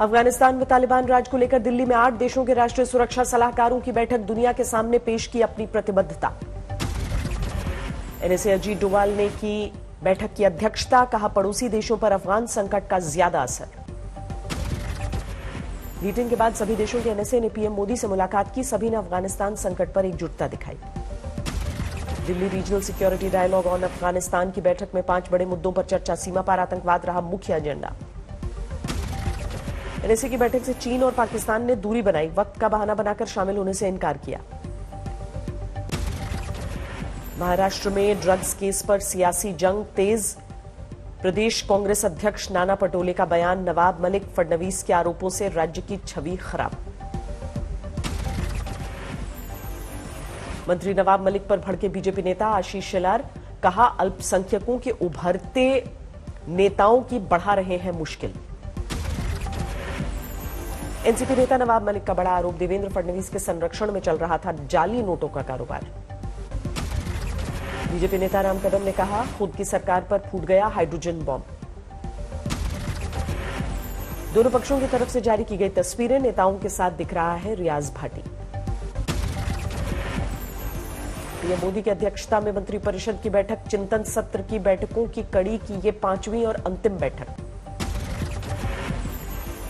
अफगानिस्तान में तालिबान राज को लेकर दिल्ली में 8 देशों के राष्ट्रीय सुरक्षा सलाहकारों की बैठक, दुनिया के सामने पेश की अपनी प्रतिबद्धता। एनएसए अजीत डोवाल ने की बैठक की अध्यक्षता, कहा पड़ोसी देशों पर अफगान संकट का ज्यादा असर। मीटिंग के बाद सभी देशों के एनएसए ने पीएम मोदी से मुलाकात की, सभी ने अफगानिस्तान संकट पर एकजुटता दिखाई। Delhi regional security dialogue on Afghanistan की बैठक में 5 बड़े मुद्दों पर चर्चा, सीमा पार आतंकवाद रहा मुख्य एजेंडा। एनएसए की बैठक से चीन और पाकिस्तान ने दूरी बनाई, वक्त का बहाना बनाकर शामिल होने से इनकार किया। महाराष्ट्र में ड्रग्स केस पर सियासी जंग तेज, प्रदेश कांग्रेस अध्यक्ष नाना पटोले का बयान, नवाब मलिक फडणवीस के आरोपों से राज्य की छवि खराब। मंत्री नवाब मलिक पर भड़के बीजेपी नेता आशीष शेलार, कहा अल्पसंख्यकों के उभरते नेताओं की बढ़ा रहे हैं मुश्किल। एनसीपी नेता नवाब मलिक का बड़ा आरोप, देवेंद्र फडणवीस के संरक्षण में चल रहा था जाली नोटों का कारोबार। बीजेपी नेता राम कदम ने कहा खुद की सरकार पर फूट गया हाइड्रोजन बॉम्ब। दोनों पक्षों की तरफ से जारी की गई तस्वीरें, नेताओं के साथ दिख रहा है रियाज भाटी। पीएम मोदी की अध्यक्षता में मंत्रिपरिषद की बैठक, चिंतन सत्र की बैठकों की कड़ी की ये 5वीं और अंतिम बैठक।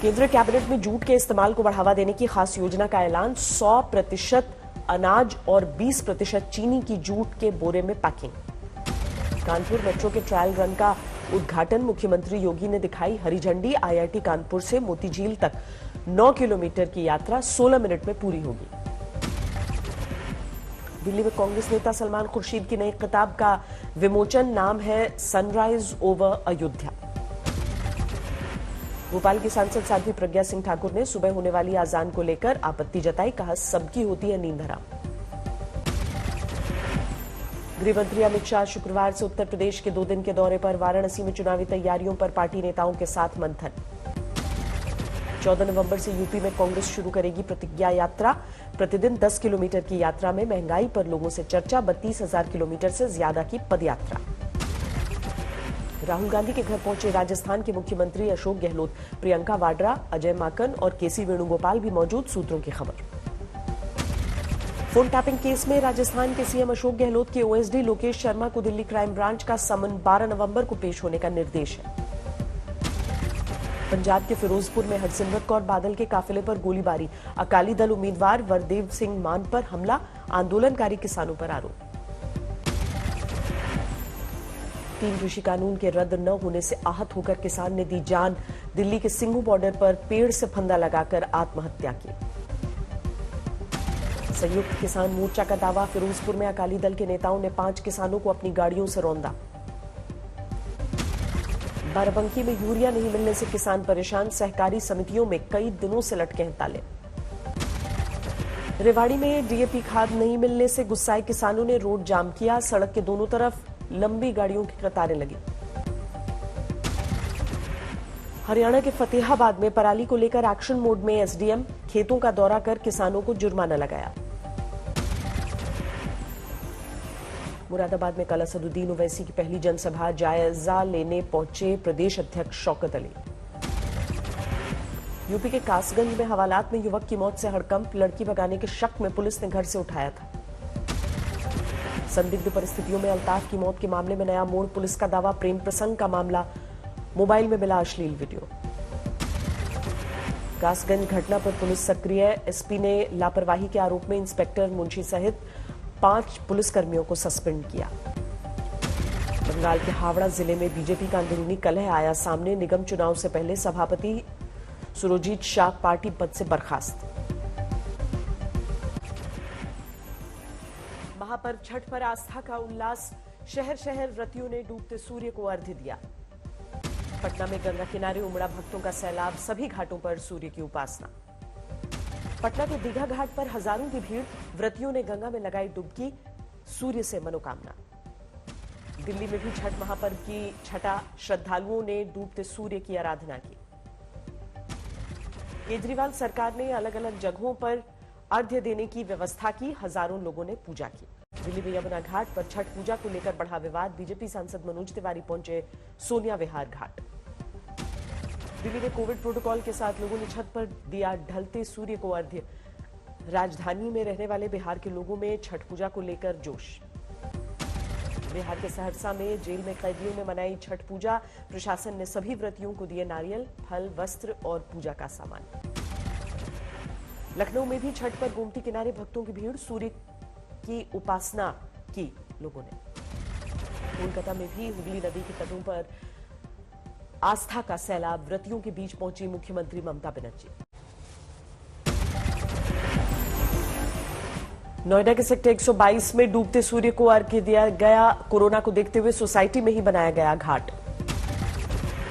केंद्रीय कैबिनेट में जूट के इस्तेमाल को बढ़ावा देने की खास योजना का ऐलान, 100% अनाज और 20% चीनी की जूट के बोरे में पैकिंग। कानपुर मेट्रो के ट्रायल रन का उद्घाटन, मुख्यमंत्री योगी ने दिखाई हरी झंडी। आईआईटी कानपुर से मोतीझील तक 9 किलोमीटर की यात्रा 16 मिनट में पूरी होगी। दिल्ली में कांग्रेस नेता सलमान खुर्शीद की नई किताब का विमोचन, नाम है सनराइज ओवर अयोध्या। भोपाल की सांसद साध्वी प्रज्ञा सिंह ठाकुर ने सुबह होने वाली आजान को लेकर आपत्ति जताई, कहा सबकी होती है नींद हराम। गृह मंत्री अमित शाह शुक्रवार से उत्तर प्रदेश के 2 दिन के दौरे पर, वाराणसी में चुनावी तैयारियों पर पार्टी नेताओं के साथ मंथन। 14 नवंबर से यूपी में कांग्रेस शुरू करेगी प्रतिज्ञा यात्रा, प्रतिदिन 10 किलोमीटर की यात्रा में महंगाई पर लोगों से चर्चा, 32,000 किलोमीटर से ज्यादा की पदयात्रा। राहुल गांधी के घर पहुंचे राजस्थान के मुख्यमंत्री अशोक गहलोत, प्रियंका वाड्रा, अजय माकन और केसी वेणुगोपाल भी मौजूद, सूत्रों की खबर। फोन टैपिंग केस में राजस्थान के सीएम अशोक गहलोत के ओएसडी लोकेश शर्मा को दिल्ली क्राइम ब्रांच का समन 12 नवंबर को पेश होने का निर्देश है। पंजाब के फिरोजपुर में हरसिमरत कौर बादल के काफिले पर गोलीबारी, अकाली दल उम्मीदवार वरदेव सिंह मान पर हमला, आंदोलनकारी किसानों पर आरोप। 3 कृषि कानून के रद्द न होने से आहत होकर किसान ने दी जान, दिल्ली के सिंघू बॉर्डर पर पेड़ से फंदा लगाकर आत्महत्या की। संयुक्त किसान मोर्चा का दावा, फिरोजपुर में अकाली दल के नेताओं ने 5 किसानों को अपनी गाड़ियों से रौंदा। बाराबंकी में यूरिया नहीं मिलने से किसान परेशान, सहकारी समितियों में कई दिनों से लटके हैं ताले। रेवाड़ी में डीएपी खाद नहीं मिलने से गुस्साए किसानों ने रोड जाम किया, सड़क के दोनों तरफ लंबी गाड़ियों की कतारें लगी। हरियाणा के फतेहाबाद में पराली को लेकर एक्शन मोड में एसडीएम, खेतों का दौरा कर किसानों को जुर्माना लगाया। मुरादाबाद में कल असदुद्दीन ओवैसी की पहली जनसभा, जायजा लेने पहुंचे प्रदेश अध्यक्ष शौकत अली। यूपी के कासगंज में हवालात में युवक की मौत से हड़कंप, लड़की भगाने के शक में पुलिस ने घर से उठाया था। संदिग्ध परिस्थितियों में अल्ताफ की मौत के मामले में नया मोड़, पुलिस का दावा प्रेम प्रसंग का मामला, मोबाइल में मिला अश्लील वीडियो। कासगंज घटना पर पुलिस सक्रिय, एसपी ने लापरवाही के आरोप में इंस्पेक्टर मुंशी सहित 5 पुलिसकर्मियों को सस्पेंड किया। बंगाल के हावड़ा जिले में बीजेपी का अंदरूनी कलह आया सामने, निगम चुनाव से पहले सभापति सुरजीत शाह पार्टी पद से बर्खास्त। महापर्व छठ पर आस्था का उल्लास, शहर शहर व्रतियों ने डूबते सूर्य को अर्घ्य दिया। पटना में गंगा किनारे उमड़ा भक्तों का सैलाब, सभी घाटों पर सूर्य की उपासना। पटना के दीघा घाट पर हजारों की भीड़, व्रतियों ने गंगा में लगाई डुबकी, सूर्य से मनोकामना। दिल्ली में भी छठ महापर्व की छठा, श्रद्धालुओं ने डूबते सूर्य की आराधना की। केजरीवाल सरकार ने अलग अलग जगहों पर अर्घ्य देने की व्यवस्था की, हजारों लोगों ने पूजा की। दिल्ली में यमुना घाट पर छठ पूजा को लेकर बढ़ा विवाद, बीजेपी सांसद मनोज तिवारी पहुंचे सोनिया विहार घाट। दिल्ली में कोविड प्रोटोकॉल के साथ लोगों ने छत पर दिया ढलते सूर्य को अर्घ्य। राजधानी में रहने वाले बिहार के लोगों में छठ पूजा को लेकर जोश। बिहार के सहरसा में जेल में कैदियों ने मनाई छठ पूजा। प्रशासन ने सभी व्रतियों को दिए नारियल, फल, वस्त्र और पूजा का सामान। लखनऊ में भी छठ पर गोमती किनारे भक्तों की भीड़, सूर्य की उपासना की लोगों ने। कोलकाता में भी हुगली नदी के तटों पर आस्था का सैलाब, व्रतियों के बीच पहुंची मुख्यमंत्री ममता बनर्जी। नोएडा के सेक्टर 122 में डूबते सूर्य को अर्घ्य दिया गया। कोरोना को देखते हुए सोसाइटी में ही बनाया गया घाट।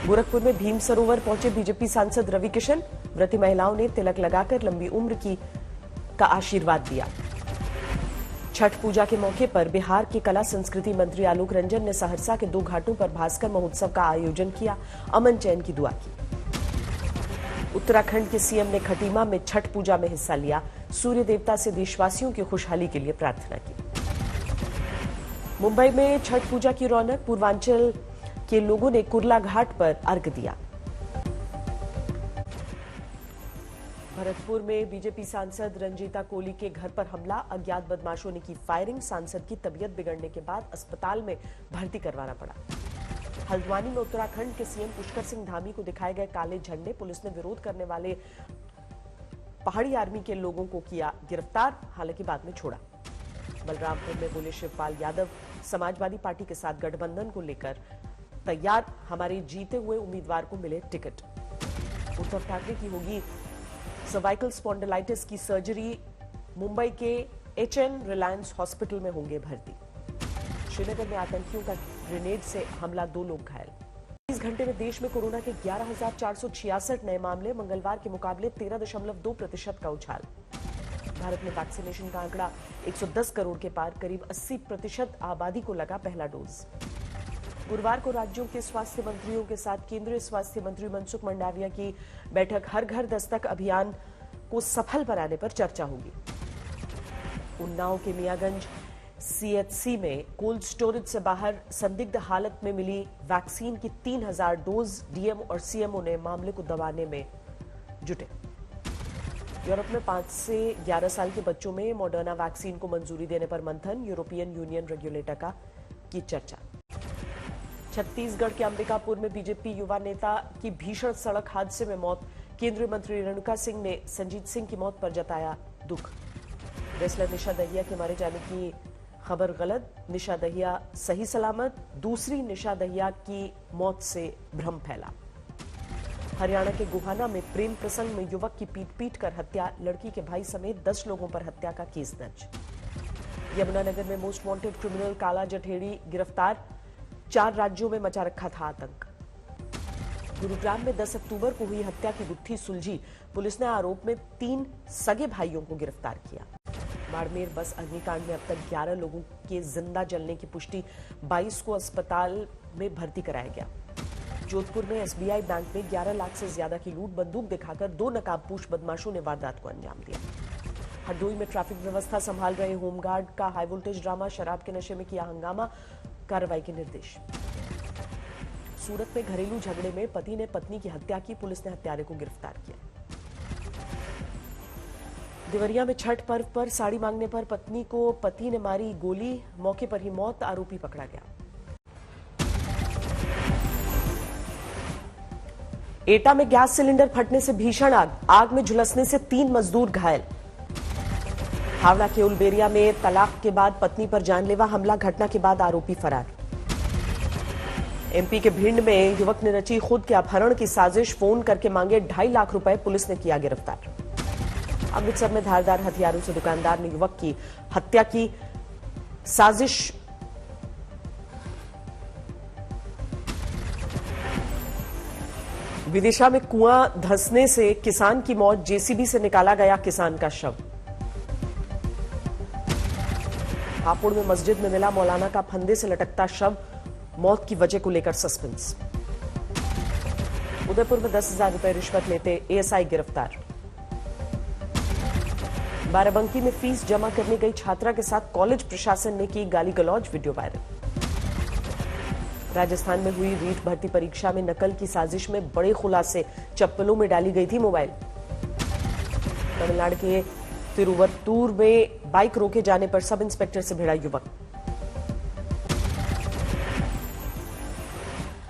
गोरखपुर में भीम सरोवर पहुंचे बीजेपी सांसद रवि किशन। व्रती महिलाओं ने तिलक लगाकर लंबी उम्र का आशीर्वाद दिया। छठ पूजा के मौके पर बिहार के कला संस्कृति मंत्री आलोक रंजन ने सहरसा के 2 घाटों पर भास्कर महोत्सव का आयोजन किया। अमन चैन की दुआ की। उत्तराखंड के सीएम ने खटीमा में छठ पूजा में हिस्सा लिया। सूर्य देवता से देशवासियों की खुशहाली के लिए प्रार्थना की। मुंबई में छठ पूजा की रौनक, पूर्वांचल के लोगों ने कुर्ला घाट पर अर्घ्य दिया। भरतपुर में बीजेपी सांसद रंजीता कोली के घर पर हमला, अज्ञात बदमाशों ने की फायरिंग। सांसद की तबीयत बिगड़ने के बाद अस्पताल में भर्ती करवाना पड़ा। हल्द्वानी में उत्तराखंड के सीएम पुष्कर सिंह धामी को दिखाए गए काले झंडे, पुलिस ने विरोध करने वाले पहाड़ी आर्मी के लोगों को किया गिरफ्तार, हालांकि बाद में छोड़ा। बलरामपुर में बोले शिवपाल यादव, समाजवादी पार्टी के साथ गठबंधन को लेकर तैयार, हमारे जीते हुए उम्मीदवार को मिले टिकट। उद्धव ठाकरे की होगी सर्वाइकल स्पॉन्डिलाइटिस की सर्जरी, मुंबई के HN रिलायंस हॉस्पिटल में होंगे भर्ती। श्रीनगर में आतंकियों का ग्रेनेड से हमला, 2 लोग घायल। 20 घंटे में देश में कोरोना के 11,466 नए मामले, मंगलवार के मुकाबले 13.2% का उछाल। भारत में वैक्सीनेशन का आंकड़ा 110 करोड़ के पार, करीब 80% आबादी को लगा पहला डोज। गुरुवार को राज्यों के स्वास्थ्य मंत्रियों के साथ केंद्रीय स्वास्थ्य मंत्री मनसुख मंडाविया की बैठक। हर घर दस्तक अभियान को सफल बनाने पर चर्चा होगी। उन्नाव के मियागंज CHC में कोल्ड स्टोरेज से बाहर संदिग्ध हालत में मिली वैक्सीन की 3000 डोज। DM और CMO ने मामले को दबाने में जुटे। यूरोप में 5 से 11 साल के बच्चों में मॉडर्ना वैक्सीन को मंजूरी देने पर मंथन, यूरोपियन यूनियन रेगुलेटर की चर्चा। छत्तीसगढ़ के अंबिकापुर में बीजेपी युवा नेता की भीषण सड़क हादसे में मौत। केंद्रीय मंत्री रेणुका सिंह ने संजीत सिंह की मौत पर जताया दुख। रेसलर निशा दहिया के मारे जाने की खबर गलत, निशा दहिया सही सलामत। दूसरी निशा दहिया की मौत से भ्रम फैला। हरियाणा के गोहाना में प्रेम प्रसंग में युवक की पीट कर हत्या, लड़की के भाई समेत 10 लोगों पर हत्या का केस दर्ज। यमुनानगर में मोस्ट वांटेड क्रिमिनल काला जठेड़ी गिरफ्तार, 4 राज्यों में मचा रखा था आतंक। गुरुग्राम में 10 अक्टूबर को हुई हत्या की गुत्थी सुलझी, पुलिस ने आरोप में 3 सगे भाइयों को गिरफ्तार किया। बाड़मेर बस अग्निकांड में अब तक 11 लोगों के जिंदा जलने की पुष्टि, 22 को अस्पताल में भर्ती कराया गया। जोधपुर में SBI बैंक में 11 लाख से ज्यादा की लूट, बंदूक दिखाकर 2 नकाबपोश बदमाशों ने वारदात को अंजाम दिया। हरदोई में ट्रैफिक व्यवस्था संभाल रहे होमगार्ड का हाई वोल्टेज ड्रामा, शराब के नशे में किया हंगामा, कार्रवाई के निर्देश। सूरत में घरेलू झगड़े में पति ने पत्नी की हत्या की, पुलिस ने हत्यारे को गिरफ्तार किया। देवरिया में छठ पर्व पर साड़ी मांगने पर पत्नी को पति ने मारी गोली, मौके पर ही मौत, आरोपी पकड़ा गया। एटा में गैस सिलेंडर फटने से भीषण आग में झुलसने से 3 मजदूर घायल। हावड़ा के उलबेरिया में तलाक के बाद पत्नी पर जानलेवा हमला, घटना के बाद आरोपी फरार। MP के भिंड में युवक ने रची खुद के अपहरण की साजिश, फोन करके मांगे 2.5 लाख रुपए, पुलिस ने किया गिरफ्तार। अमृतसर में धारदार हथियारों से दुकानदार ने युवक की हत्या की साजिश। विदिशा में कुआं धंसने से किसान की मौत, JCB से निकाला गया किसान का शव। हापुड़ में मस्जिद में मिला मौलाना का फंदे से लटकता शव, मौत की वजह को लेकर सस्पेंस। उदयपुर में 10,000 रुपए रिश्वत लेते ASI गिरफ्तार। बाराबंकी में फीस जमा करने गई छात्रा के साथ कॉलेज प्रशासन ने की गाली गलौज, वीडियो वायरल। राजस्थान में हुई रीट भर्ती परीक्षा में नकल की साजिश में बड़े खुलासे, चप्पलों में डाली गई थी मोबाइल। तमिलनाडु के तिरुवत्तूर में बाइक रोके जाने पर सब इंस्पेक्टर से भिड़ा युवक।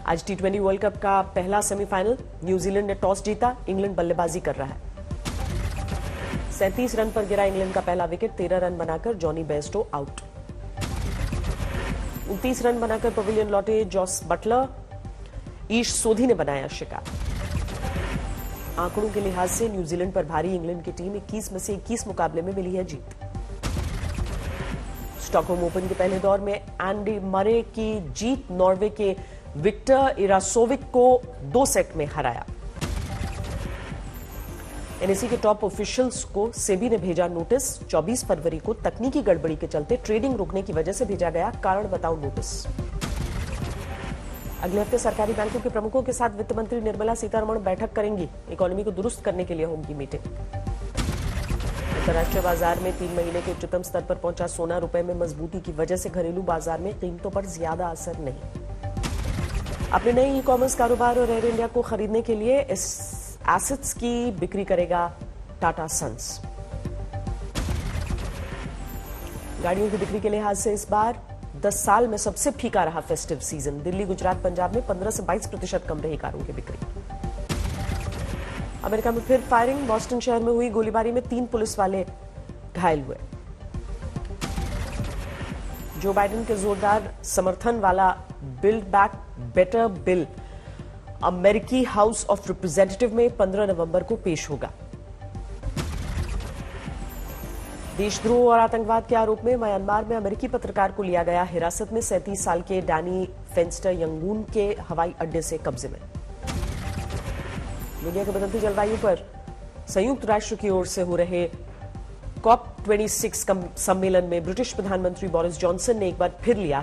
आज T20 वर्ल्ड कप का पहला सेमीफाइनल, न्यूजीलैंड ने टॉस जीता, इंग्लैंड बल्लेबाजी कर रहा है। 37 रन पर गिरा इंग्लैंड का पहला विकेट, 13 रन बनाकर जॉनी बेयरस्टो आउट। 29 रन बनाकर पवेलियन लौटे जॉस बटलर, ईश सोधी ने बनाया शिकार। आंकड़ों के लिहाज से न्यूजीलैंड पर भारी इंग्लैंड की टीम 21 में से 21 मुकाबले में मिली है जीत। स्टॉकहोम ओपन के पहले दौर में एंडी मरे की जीत, नॉर्वे के विक्टर इरासोविक को 2 सेट में हराया। एनएसई के टॉप ऑफिशियल्स को सेबी ने भेजा नोटिस, 24 फरवरी को तकनीकी गड़बड़ी के चलते ट्रेडिंग रोकने की वजह से भेजा गया कारण बताओ नोटिस। अगले हफ्ते सरकारी बैंकों के प्रमुखों के साथ वित्त मंत्री निर्मला सीतारमण बैठक करेंगी, इकोनॉमी को दुरुस्त करने के लिए होगी मीटिंग। अंतर्राष्ट्रीय बाजार में 3 महीने के उच्चतम स्तर पर पहुंचा सोना, रुपए में मजबूती की वजह से घरेलू बाजार में कीमतों पर ज्यादा असर नहीं। अपने नए ई कॉमर्स कारोबार और एयर इंडिया को खरीदने के लिए इस एसेट्स की बिक्री करेगा टाटा सन्स। गाड़ियों की बिक्री के लिहाज से इस बार 10 साल में सबसे फीका रहा फेस्टिव सीजन। दिल्ली, गुजरात, पंजाब में 15 से 22% कम रही कारों की बिक्री। अमेरिका में फिर फायरिंग, बॉस्टन शहर में हुई गोलीबारी में 3 पुलिस वाले घायल हुए। जो बाइडेन के जोरदार समर्थन वाला बिल्ड बैक बेटर बिल अमेरिकी हाउस ऑफ रिप्रेजेंटेटिव में 15 नवंबर को पेश होगा। देशद्रोह और आतंकवाद के आरोप में म्यांमार में अमेरिकी पत्रकार को लिया गया हिरासत में। 37 साल के डैनी फेंस्टर यंगून के हवाई अड्डे से कब्जे में। दुनिया के बदलती जलवायु पर संयुक्त राष्ट्र की ओर से हो रहे COP26 सम्मेलन में ब्रिटिश प्रधानमंत्री बोरिस जॉनसन ने एक बार फिर लिया